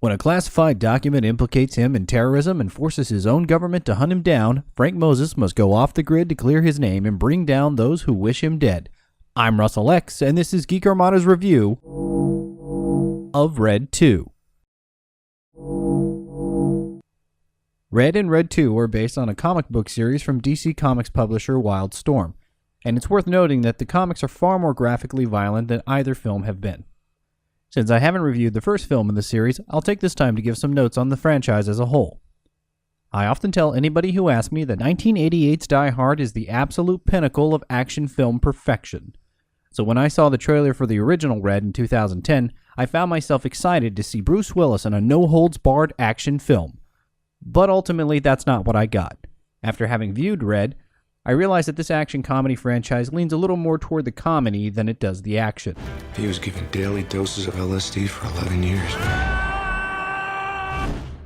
When a classified document implicates him in terrorism and forces his own government to hunt him down, Frank Moses must go off the grid to clear his name and bring down those who wish him dead. I'm Russell Ecks, and this is Geek Armada's review of R.E.D. 2. R.E.D. and R.E.D. 2 are based on a comic book series from DC Comics publisher Wildstorm, and it's worth noting that the comics are far more graphically violent than either film have been. Since I haven't reviewed the first film in the series, I'll take this time to give some notes on the franchise as a whole. I often tell anybody who asks me that 1988's Die Hard is the absolute pinnacle of action film perfection. So when I saw the trailer for the original R.E.D. in 2010, I found myself excited to see Bruce Willis in a no-holds-barred action film. But ultimately, that's not what I got. After having viewed R.E.D., I realized that this action comedy franchise leans a little more toward the comedy than it does the action. He was given daily doses of LSD for 11 years.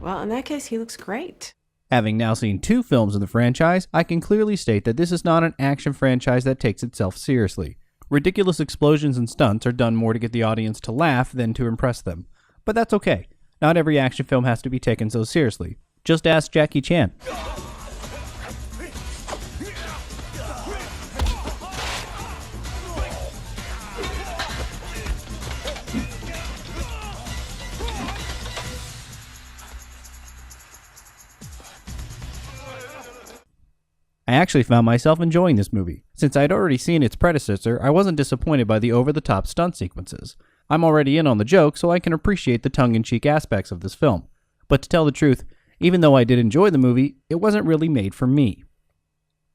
Well, in that case, he looks great. Having now seen 2 films in the franchise, I can clearly state that this is not an action franchise that takes itself seriously. Ridiculous explosions and stunts are done more to get the audience to laugh than to impress them. But that's okay. Not every action film has to be taken so seriously. Just ask Jackie Chan. I actually found myself enjoying this movie. Since I'd already seen its predecessor, I wasn't disappointed by the over-the-top stunt sequences. I'm already in on the joke, so I can appreciate the tongue-in-cheek aspects of this film. But to tell the truth, even though I did enjoy the movie, it wasn't really made for me.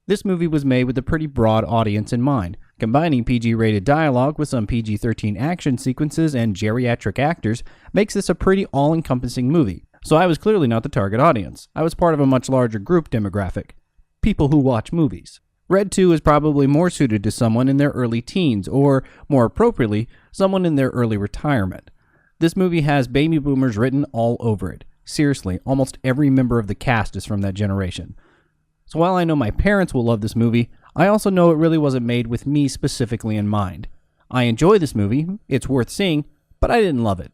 This movie was made with a pretty broad audience in mind. Combining PG-rated dialogue with some PG-13 action sequences and geriatric actors makes this a pretty all-encompassing movie, so I was clearly not the target audience. I was part of a much larger group demographic. People who watch movies. R.E.D. 2 is probably more suited to someone in their early teens, or, more appropriately, someone in their early retirement. This movie has baby boomers written all over it. Seriously, almost every member of the cast is from that generation. So while I know my parents will love this movie, I also know it really wasn't made with me specifically in mind. I enjoy this movie, it's worth seeing, but I didn't love it.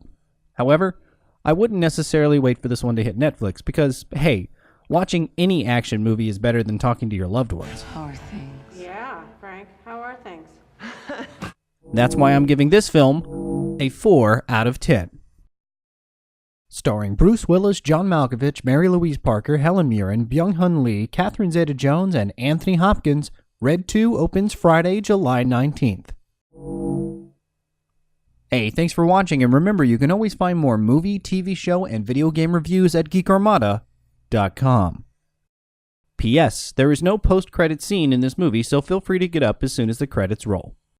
However, I wouldn't necessarily wait for this one to hit Netflix because, hey, watching any action movie is better than talking to your loved ones. How are things? Yeah, Frank, how are things? That's why I'm giving this film a 4 out of 10. Starring Bruce Willis, John Malkovich, Mary Louise Parker, Helen Mirren, Byung-Hun Lee, Catherine Zeta-Jones, and Anthony Hopkins, R.E.D. 2 opens Friday, July 19th. Hey, thanks for watching, and remember you can always find more movie, TV show, and video game reviews at geekarmada.com. P.S. There is no post-credit scene in this movie, so feel free to get up as soon as the credits roll.